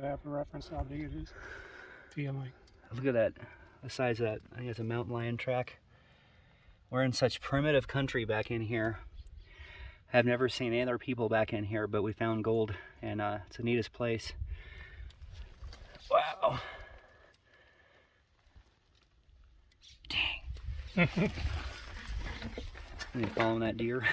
I have a reference how big it is. Feeling. Look at that, the size of that. I think it's a mountain lion track. We're in such primitive country back in here. I've never seen any other people back in here, but we found gold, and it's the neatest place. Wow. Dang. Are you following that deer?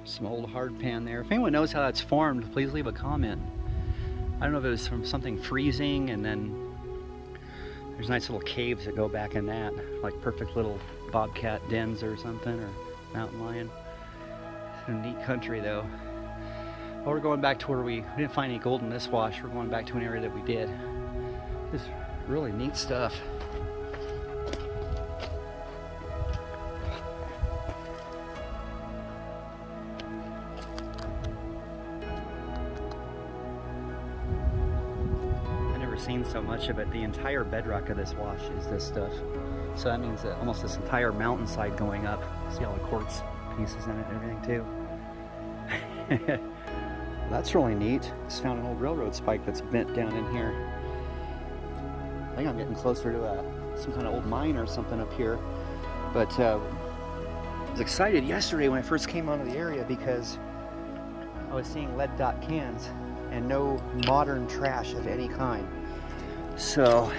Some old hard pan there. If anyone knows how that's formed, please leave a comment. I don't know if it was from something freezing, and then there's nice little caves that go back in that, like perfect little bobcat dens or something, or mountain lion. It's a neat country though. Well, we're going back to where we didn't find any gold in this wash. We're going back to an area that we did. It's really neat stuff. Seen so much of it. The entire bedrock of this wash is this stuff, so that means that almost this entire mountainside going up. See all the quartz pieces in it and everything too. Well, that's really neat. Just found an old railroad spike that's bent down in here. I think I'm getting closer to some kind of old mine or something up here, but I was excited yesterday when I first came onto the area because I was seeing lead dot cans and no modern trash of any kind. So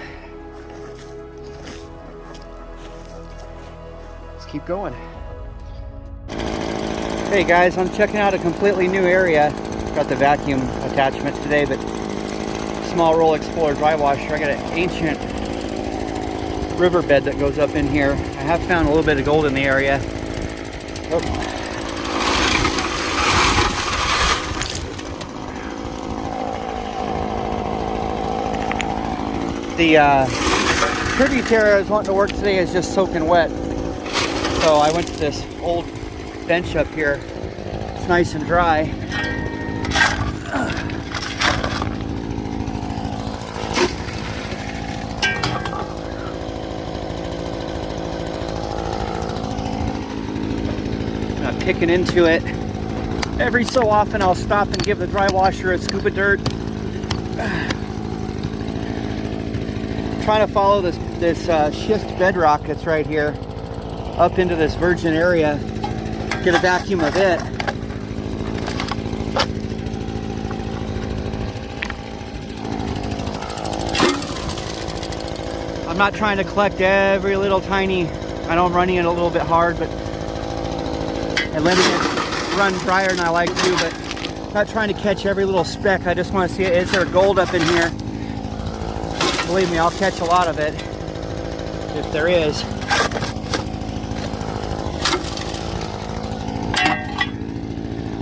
let's keep going. Hey guys, I'm checking out a completely new area. Got the vacuum attachment today, but small roll Explorer dry washer. I got an ancient riverbed that goes up in here. I have found a little bit of gold in the area. Oh. The tributary I was wanting to work today is just soaking wet. So I went to this old bench up here. It's nice and dry. I'm kicking into it. Every so often I'll stop and give the dry washer a scoop of dirt. Trying to follow this schist bedrock that's right here up into this virgin area, get a vacuum of it. I'm not trying to collect every little tiny, I know I'm running it a little bit hard, but and letting it run drier than I like to, but I'm not trying to catch every little speck. I just want to see, is there gold up in here? Believe me, I'll catch a lot of it if there is.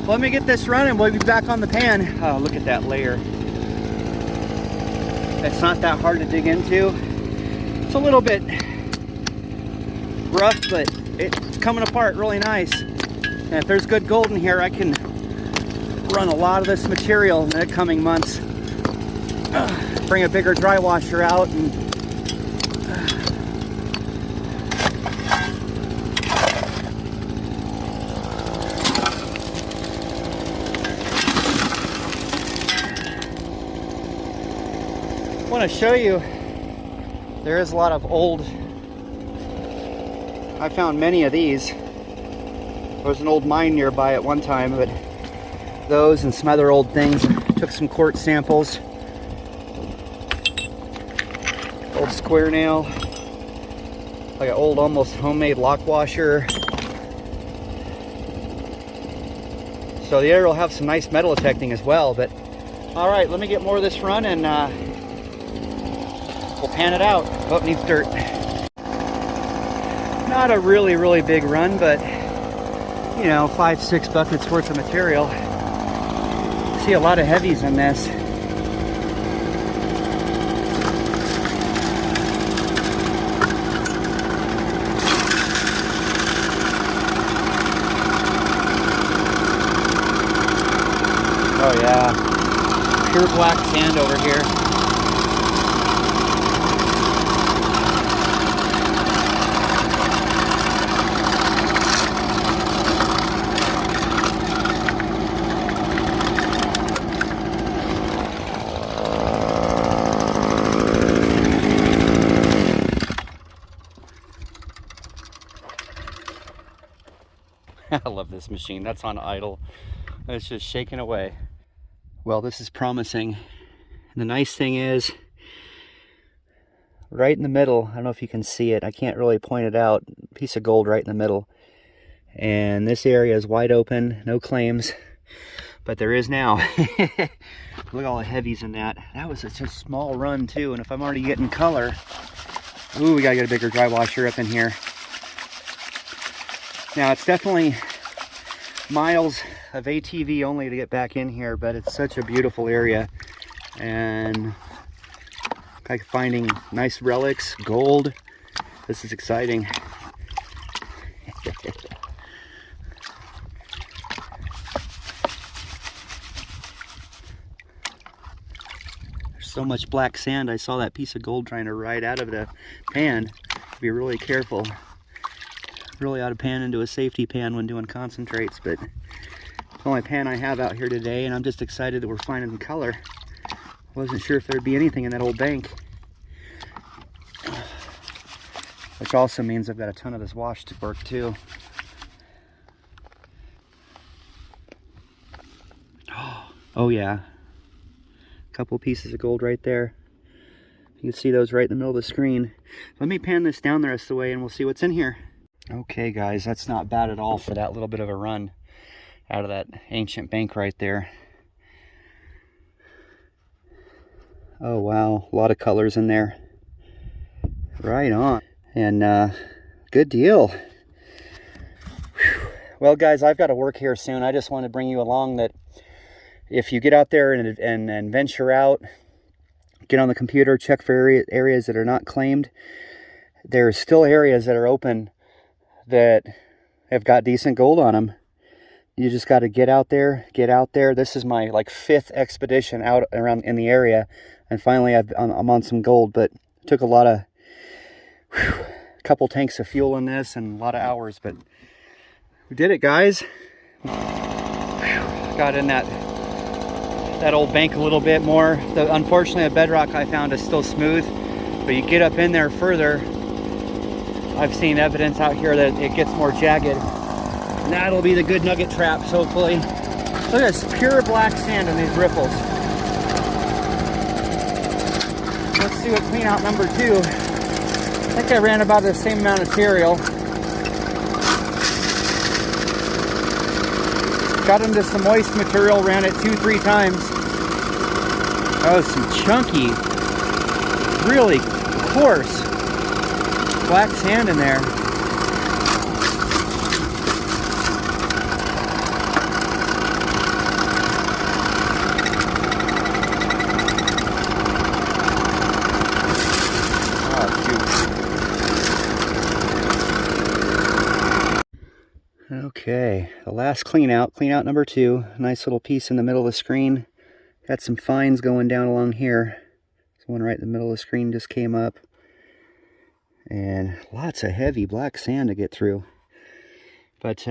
Let me get this running. We'll be back on the pan. Oh, look at that layer. It's not that hard to dig into. It's a little bit rough, but it's coming apart really nice. And if there's good gold in here, I can run a lot of this material in the coming months. Bring a bigger dry washer out and I want to show you there is a lot of old, I found many of these. There was an old mine nearby at one time, but those and some other old things. Took some quartz samples. Old square nail, like an old almost homemade lock washer. So the area will have some nice metal detecting as well. But all right, let me get more of this run and we'll pan it out. Oh, it needs dirt. Not a really big run, but you know, 5-6 buckets worth of material. See a lot of heavies in this. Oh yeah, pure black sand over here. this machine. That's on idle. It's just shaking away. Well, this is promising. And the nice thing is, right in the middle, I don't know if you can see it, I can't really point it out, piece of gold right in the middle. And this area is wide open, no claims, but there is now. Look at all the heavies in that. That was such a small run too, and if I'm already getting color, ooh, we gotta get a bigger dry washer up in here. Now it's definitely miles of ATV only to get back in here, but it's such a beautiful area, and like finding nice relics, gold. This is exciting. There's so much black sand. I saw that piece of gold trying to ride out of the pan. Be really careful. Really ought to pan into a safety pan when doing concentrates, but it's the only pan I have out here today, and I'm just excited that we're finding color. Wasn't sure if there'd be anything in that old bank. Which also means I've got a ton of this wash to work too. Oh yeah. A couple pieces of gold right there. You can see those right in the middle of the screen. Let me pan this down the rest of the way and we'll see what's in here. Okay guys, that's not bad at all for that little bit of a run out of that ancient bank right there. Oh wow, a lot of colors in there. Right on. And good deal. Whew. Well guys, I've got to work here soon. I just want to bring you along that if you get out there and venture out, get on the computer, check for areas that are not claimed. There's still areas that are open that have got decent gold on them. You just got to get out there. This is my like 5th expedition out around in the area, and finally I'm on some gold, but it took a lot of a couple tanks of fuel in this and a lot of hours, but we did it, guys. Got in that old bank a little bit more. Unfortunately, the bedrock I found is still smooth, but you get up in there further, I've seen evidence out here that it gets more jagged. And that'll be the good nugget traps, hopefully. Look at this pure black sand in these riffles. Let's do a clean out number 2. I think I ran about the same amount of material. Got into some moist material, ran it 2-3 times. Oh, some chunky, really coarse black sand in there. Okay, the last clean out number 2. Nice little piece in the middle of the screen. Got some fines going down along here. This one right in the middle of the screen just came up. And lots of heavy black sand to get through. But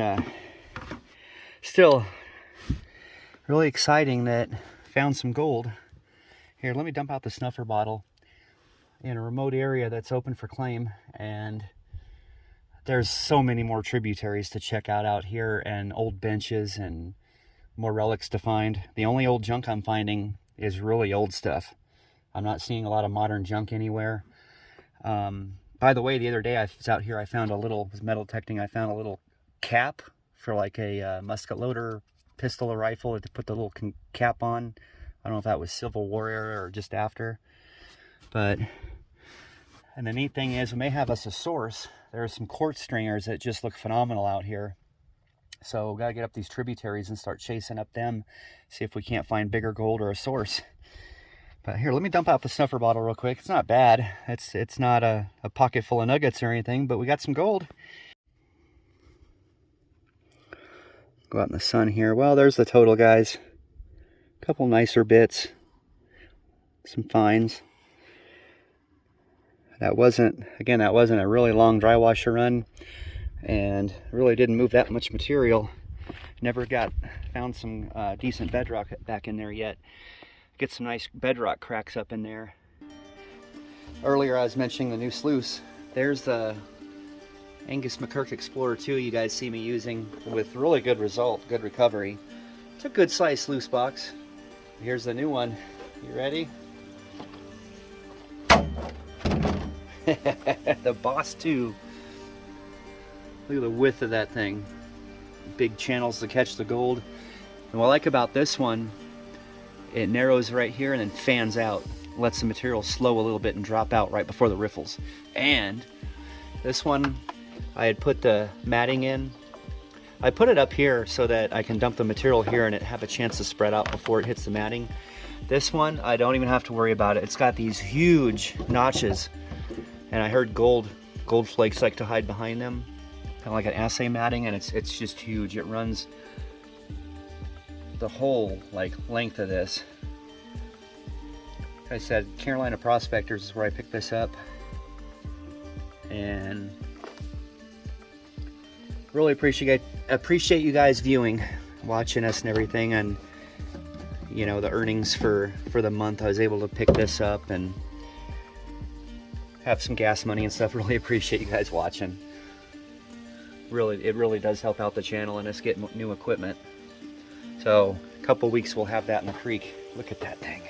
still, really exciting that found some gold. Here, let me dump out the snuffer bottle in a remote area that's open for claim, and there's so many more tributaries to check out here, and old benches and more relics to find. The only old junk I'm finding is really old stuff. I'm not seeing a lot of modern junk anywhere. By the way, the other day I was out here, I found was metal detecting, I found a little cap for like a musket loader, pistol or rifle to put the little cap on. I don't know if that was Civil War era or just after. But, and the neat thing is, we may have us a source. There are some quartz stringers that just look phenomenal out here. So we gotta get up these tributaries and start chasing up them, see if we can't find bigger gold or a source. But here, let me dump out the snuffer bottle real quick. It's not bad. It's not a pocket full of nuggets or anything, but we got some gold. Go out in the sun here. Well, there's the total, guys. A couple nicer bits. Some fines. That wasn't a really long dry washer run, and really didn't move that much material. Never found some decent bedrock back in there yet. Get some nice bedrock cracks up in there. Earlier I was mentioning the new sluice. There's the Angus McKirk Explorer 2 you guys see me using with really good result, good recovery. It's a good size loose box. Here's the new one. You ready? The Boss 2. Look at the width of that thing. Big channels to catch the gold. And what I like about this one, it narrows right here and then fans out. Lets the material slow a little bit and drop out right before the riffles. And this one, I had put the matting in. I put it up here so that I can dump the material here and it have a chance to spread out before it hits the matting. This one, I don't even have to worry about it. It's got these huge notches, and I heard gold flakes like to hide behind them, kind of like an assay matting, and it's just huge. It runs the whole length of this. Like I said, Carolina Prospectors is where I picked this up, and really appreciate you guys viewing, watching us and everything, and you know, the earnings for the month. I was able to pick this up and have some gas money and stuff. Really appreciate you guys watching. Really, it really does help out the channel and us get new equipment. So a couple weeks we'll have that in the creek. Look at that thing.